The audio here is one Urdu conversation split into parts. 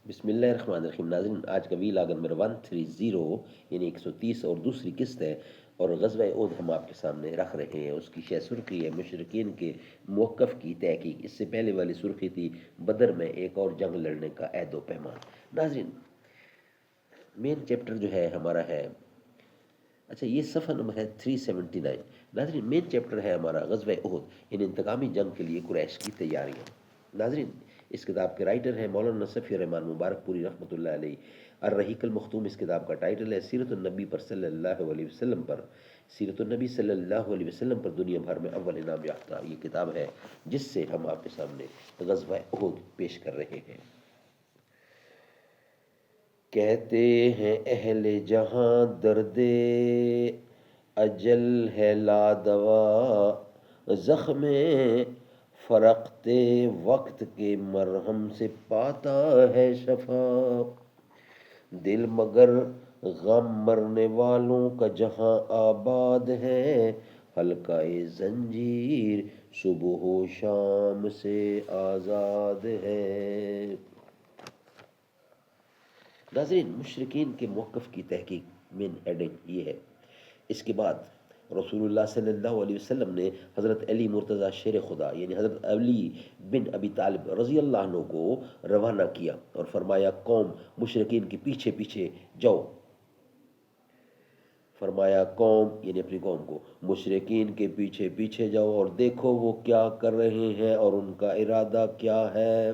بسم اللہ الرحمن الرحیم ناظرین، آج کا ویلاگ نمبر 130 یعنی 130 اور دوسری قسط ہے، اور غزوہ احد ہم آپ کے سامنے رکھ رہے ہیں۔ اس کی شہ سرخی ہے مشرکین کے موقف کی تحقیق۔ اس سے پہلے والی سرخی تھی بدر میں ایک اور جنگ لڑنے کا عہد و پیمان۔ ناظرین، مین چیپٹر جو ہے ہمارا ہے، اچھا یہ صفحہ نمبر ہے 379۔ ناظرین، مین چیپٹر ہے ہمارا غزوہ احد یعنی انتقامی جنگ کے لیے قریش کی تیاریاں۔ ناظرین، اس کتاب کے رائٹر ہیں مولانا صفی الرحمان مبارک پوری رحمۃ اللہ علیہ۔ الرحیق المختوم اس کتاب کا ٹائٹل ہے۔ سیرت النبی پر صلی اللہ علیہ وسلم پر سیرت النبی صلی اللہ علیہ وسلم پر دنیا بھر میں اول انعام یافتہ یہ کتاب ہے، جس سے ہم آپ کے سامنے غزوہ احد پیش کر رہے ہیں۔ کہتے ہیں اہل جہاں درد اجل ہے لا دوا، زخم فرقتے وقت کے مرہم سے پاتا ہے شفا، دل مگر غم مرنے والوں کا جہاں آباد ہے، حلقہ زنجیر صبح و شام سے آزاد ہے۔ ناظرین، مشرکین کے موقف کی تحقیق مین ہیڈنگ یہ ہے۔ اس کے بعد رسول اللہ صلی اللہ علیہ وسلم نے حضرت علی مرتضیٰ شیر خدا یعنی حضرت علی بن ابی طالب رضی اللہ عنہ کو روانہ کیا اور فرمایا قوم مشرکین کے پیچھے پیچھے جاؤ۔ فرمایا قوم یعنی اپنی قوم کو مشرکین کے پیچھے پیچھے جاؤ اور دیکھو وہ کیا کر رہے ہیں اور ان کا ارادہ کیا ہے۔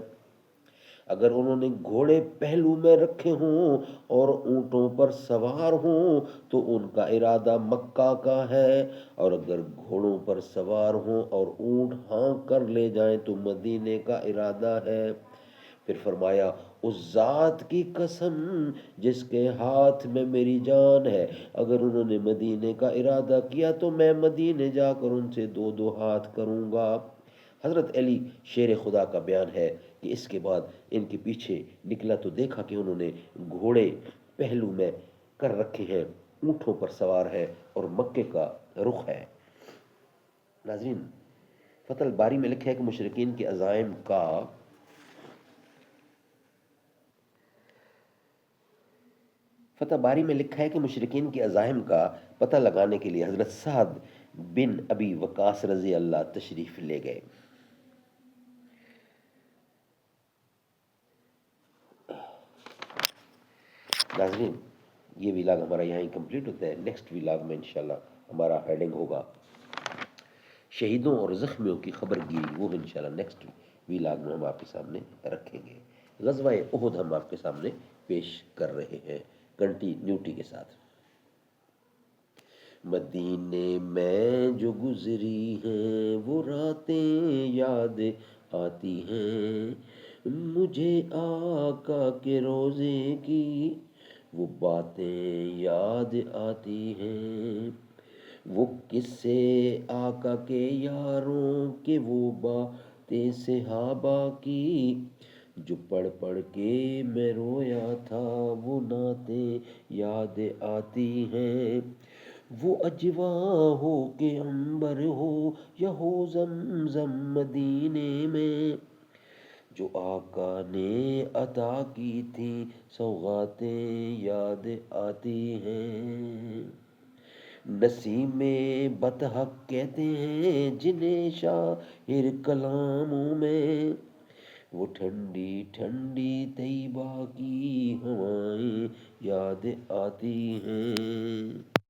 اگر انہوں نے گھوڑے پہلو میں رکھے ہوں اور اونٹوں پر سوار ہوں تو ان کا ارادہ مکہ کا ہے، اور اگر گھوڑوں پر سوار ہوں اور اونٹ ہانک کر لے جائیں تو مدینے کا ارادہ ہے۔ پھر فرمایا اس ذات کی قسم جس کے ہاتھ میں میری جان ہے، اگر انہوں نے مدینے کا ارادہ کیا تو میں مدینے جا کر ان سے دو دو ہاتھ کروں گا۔ حضرت علی شیر خدا کا بیان ہے کہ اس کے بعد ان کے پیچھے نکلا تو دیکھا کہ انہوں نے گھوڑے پہلو میں کر رکھے ہیں، اونٹوں پر سوار ہے اور مکے کا رخ ہے۔ ناظرین، فتح الباری میں لکھا ہے کہ مشرکین کے عزائم کا فتح باری میں لکھا ہے کہ مشرکین کے عزائم کا پتہ لگانے کے لیے حضرت سعد بن ابی وقاص رضی اللہ تشریف لے گئے۔ ناظرین، یہ ویلاگ ہمارا یہاں ہی کمپلیٹ ہوتا ہے۔ نیکسٹ ویلاگ میں انشاءاللہ ہمارا ہیڈنگ ہوگا شہیدوں اور زخمیوں کی خبر گیری، وہ انشاءاللہ نیکسٹ ویلاگ میں ہم آپ کے سامنے رکھیں گے۔ غزوہ احد ہم آپ کے سامنے پیش کر رہے ہیں کنٹینیوٹی کے ساتھ۔ مدینے میں جو گزری ہیں وہ راتیں یاد آتی ہیں، مجھے آقا کے روزے کی وہ باتیں یاد آتی ہیں، وہ قصے آقا کے یاروں کے وہ باتیں صحابہ کی، جو پڑھ پڑھ کے میں رویا تھا وہ نعتیں یاد آتی ہیں، وہ اجوا ہو کہ عنبر ہو یا ہو زمزم مدینے میں، جو آقا نے عطا کی تھی سوغاتیں یاد آتی ہیں، نسیم بطحق کہتے ہیں جنہیں شاعر کلاموں میں، وہ ٹھنڈی ٹھنڈی طیبہ کی ہوائیں یاد آتی ہیں۔